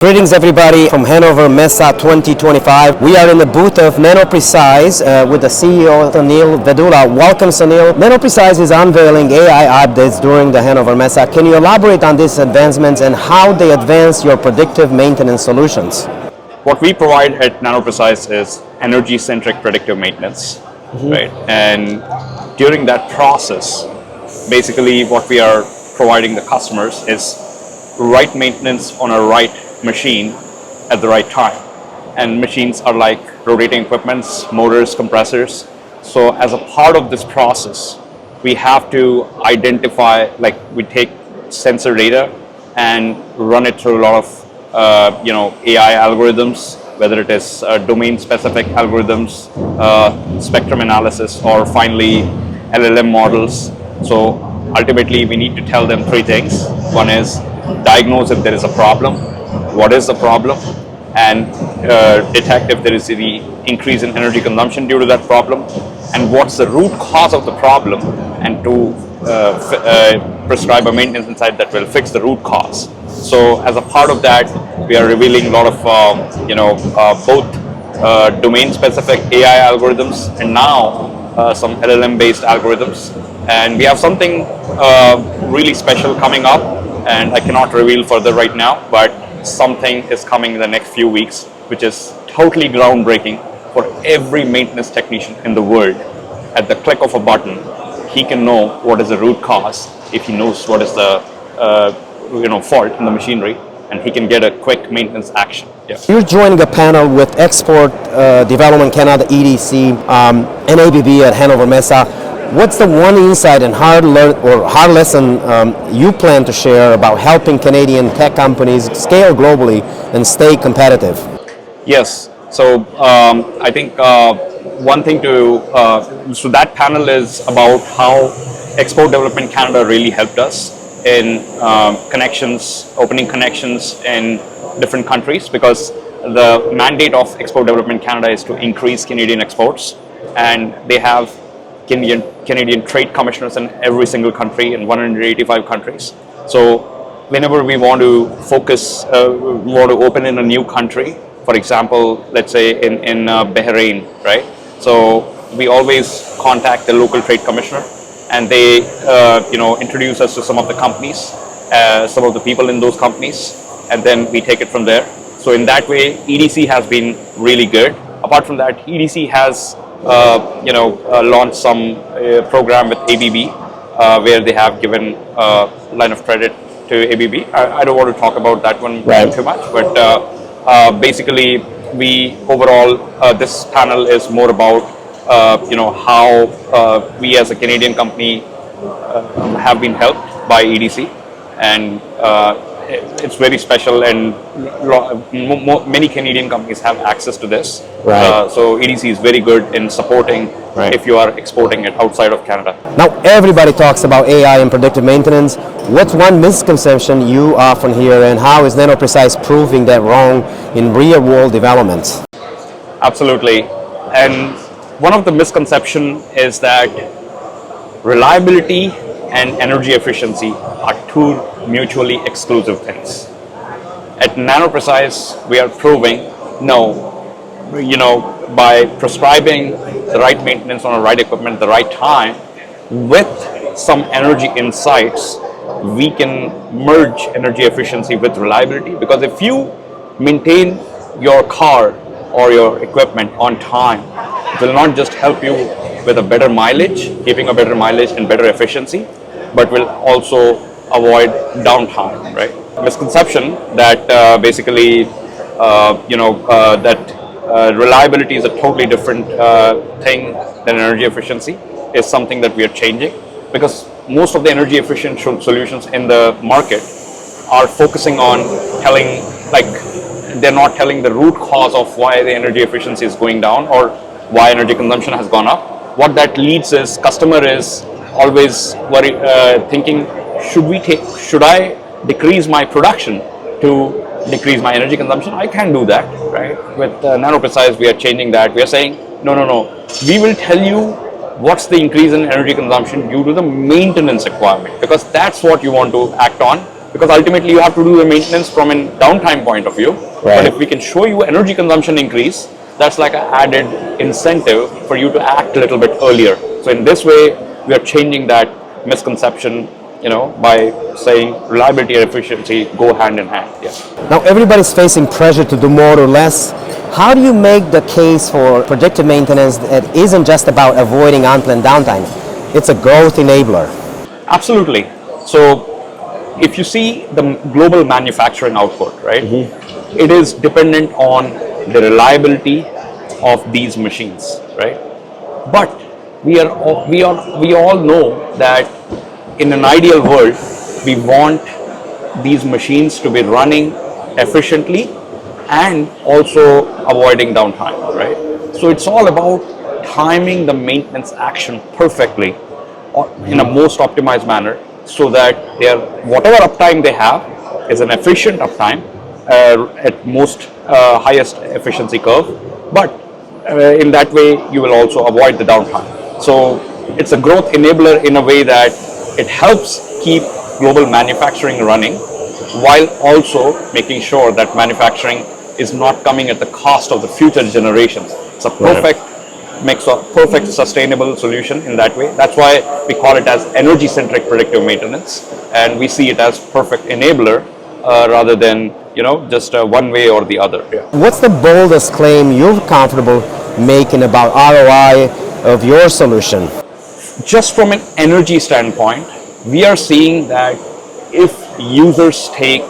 Greetings everybody from Hannover Messe 2025. We are in the booth of Nanoprecise with the CEO Sunil Vedula. Welcome Sunil. Nanoprecise is unveiling AI updates during the Hannover Messe. Can you elaborate on these advancements and how they advance your predictive maintenance solutions? What we provide at Nanoprecise is energy-centric predictive maintenance, right? And during that process, basically what we are providing the customers is right maintenance on a right machine at the right time. And machines are like rotating equipments, motors, compressors. So as a part of this process, we have to identify, like we take sensor data and run it through a lot of AI algorithms, whether it is domain-specific algorithms, spectrum analysis, or finally LLM models. So ultimately, we need to tell them three things. One is diagnose if there is a problem, what is the problem, and detect if there is any increase in energy consumption due to that problem, and what's the root cause of the problem, and to prescribe a maintenance insight that will fix the root cause. So as a part of that, we are revealing a lot of both domain-specific AI algorithms and now some LLM-based algorithms. And we have something really special coming up, and I cannot reveal further right now, but something is coming in the next few weeks, which is totally groundbreaking for every maintenance technician in the world. At the click of a button, he can know what is the root cause if he knows what is the fault in the machinery, and he can get a quick maintenance action. Yeah. You're joining a panel with Export Development Canada, EDC, and ABB at Hannover Messe. What's the one insight and hard lesson you plan to share about helping Canadian tech companies scale globally and stay competitive? Yes. So I think one thing so that panel is about how Export Development Canada really helped us in opening connections in different countries, because the mandate of Export Development Canada is to increase Canadian exports, and they have Canadian trade commissioners in every single country in 185 countries. So whenever we want to want to open in a new country, for example, let's say in Bahrain, right? So we always contact the local trade commissioner, and they introduce us to some of the companies, some of the people in those companies, and then we take it from there. So in that way, EDC has been really good. Apart from that, EDC has launched some program with ABB where they have given line of credit to ABB. I don't want to talk about that one too much, but basically we overall this panel is more about how we as a Canadian company have been helped by EDC, and it's very special, and many Canadian companies have access to this. Right. So EDC is very good in supporting if you are exporting it outside of Canada. Now everybody talks about AI and predictive maintenance. What's one misconception you often hear, and how is Nanoprecise proving that wrong in real world developments? Absolutely. And one of the misconceptions is that reliability and energy efficiency are two mutually exclusive things. At Nanoprecise, we are proving no. By prescribing the right maintenance on the right equipment at the right time with some energy insights, we can merge energy efficiency with reliability. Because if you maintain your car or your equipment on time, it will not just help you with a better mileage, keeping a better mileage and better efficiency, but will also avoid downtime, right? Misconception that reliability is a totally different thing than energy efficiency is something that we are changing, because most of the energy efficient solutions in the market are focusing on they're not telling the root cause of why the energy efficiency is going down or why energy consumption has gone up. What that leads is customer is always thinking, should I decrease my production to decrease my energy consumption? I can't do that, right? With Nanoprecise, we are changing that. We are saying, no. We will tell you what's the increase in energy consumption due to the maintenance requirement, because that's what you want to act on. because ultimately you have to do the maintenance from a downtime point of view. Right. But if we can show you energy consumption increase, that's like an added incentive for you to act a little bit earlier. So in this way, we are changing that misconception, by saying reliability and efficiency go hand in hand. Yeah. Now everybody's facing pressure to do more or less. How do you make the case for predictive maintenance that isn't just about avoiding unplanned downtime? It's a growth enabler. Absolutely. So if you see the global manufacturing output, right, it is dependent on the reliability of these machines, right? But we all know that in an ideal world, we want these machines to be running efficiently and also avoiding downtime, right? So it's all about timing the maintenance action perfectly or in a most optimized manner, so that whatever uptime they have is an efficient uptime at most highest efficiency curve, but in that way you will also avoid the downtime. So it's a growth enabler in a way that it helps keep global manufacturing running while also making sure that manufacturing is not coming at the cost of the future generations. It's a makes a perfect sustainable solution in that way. That's why we call it as energy-centric predictive maintenance, and we see it as perfect enabler rather than just one way or the other. Yeah. What's the boldest claim you're comfortable making about ROI of your solution? Just from an energy standpoint, we are seeing that if users take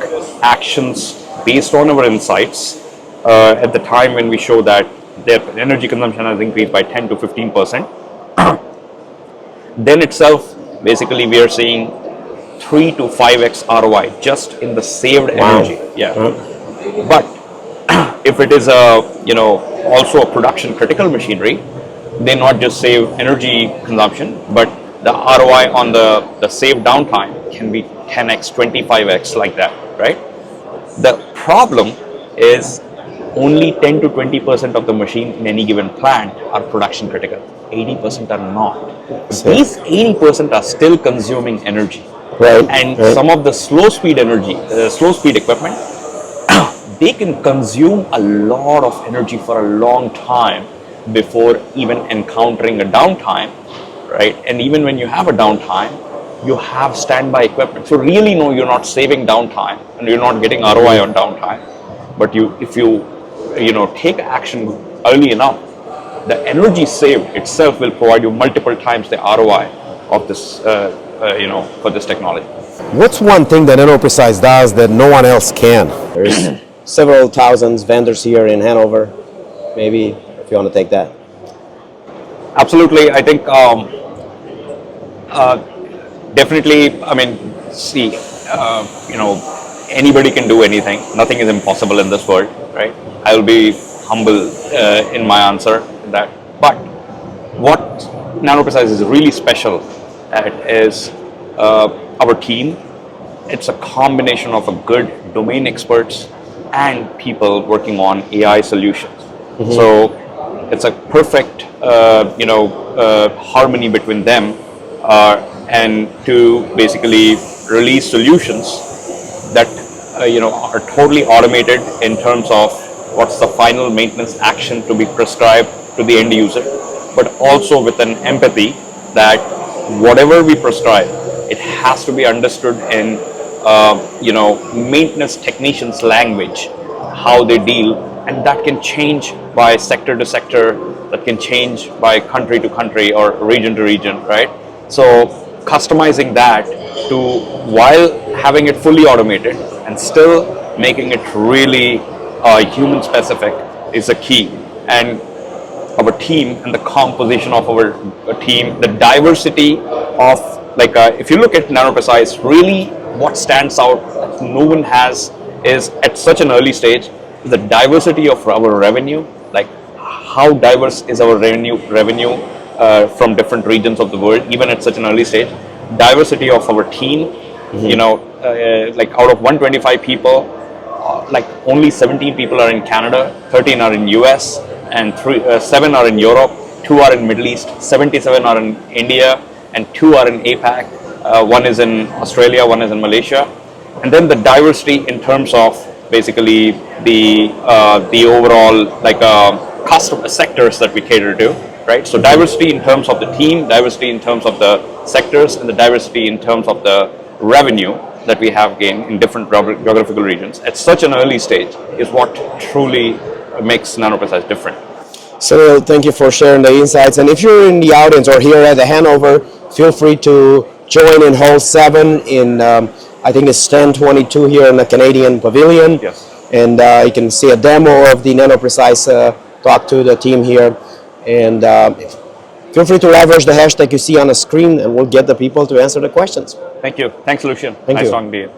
actions based on our insights at the time when we show that their energy consumption has increased by 10 to 15%, then itself, basically we are seeing 3 to 5x ROI just in the saved energy. Yeah. But if it is also a production critical machinery, they not just save energy consumption, but the ROI on the saved downtime can be 10x, 25x like that, right? The problem is only 10 to 20% of the machine in any given plant are production critical. 80% are not. These 80% are still consuming energy. Right. And some of the slow speed equipment, they can consume a lot of energy for a long time before even encountering a downtime, right? And even when you have a downtime, you have standby equipment. So really, no, you're not saving downtime and you're not getting ROI on downtime. But if you take action early enough, the energy saved itself will provide you multiple times the ROI of this, for this technology. What's one thing that Nanoprecise does that no one else can? There's several thousands vendors here in Hanover. Maybe if you want to take that. Absolutely, I think definitely. I mean, see, anybody can do anything. Nothing is impossible in this world, right? I will be humble in my answer to that. But what Nanoprecise is really special at is our team. It's a combination of a good domain experts and people working on AI solutions. So it's a perfect harmony between them and to basically release solutions that are totally automated in terms of what's the final maintenance action to be prescribed to the end user, but also with an empathy that whatever we prescribe, it has to be understood in maintenance technicians' language, how they deal, and that can change by sector to sector, that can change by country to country or region to region, right? So customizing that to, while having it fully automated and still making it really human specific is a key. And our team and the composition of our team, the diversity of, if you look at Nanoprecise, really what stands out that no one has is at such an early stage, the diversity of our revenue, like how diverse is our revenue from different regions of the world, even at such an early stage. Diversity of our team, out of 125 people, only 17 people are in Canada, 13 are in US, and 7 are in Europe, 2 are in Middle East, 77 are in India, and 2 are in APAC. 1 is in Australia, 1 is in Malaysia. and then the diversity in terms of basically the overall like customer sectors that we cater to, right? So diversity in terms of the team, diversity in terms of the sectors, and the diversity in terms of the revenue that we have gained in different geographical regions at such an early stage is what truly makes Nanoprecise different. So thank you for sharing the insights. And if you're in the audience or here at the Hanover, feel free to join in Hall 7 in, I think it's 1022 here in the Canadian Pavilion. Yes. And you can see a demo of the Nanoprecise, talk to the team here. And feel free to leverage the hashtag you see on the screen, and we'll get the people to answer the questions. Thank you. Thanks, Lucian. Thank nice you. talking to you.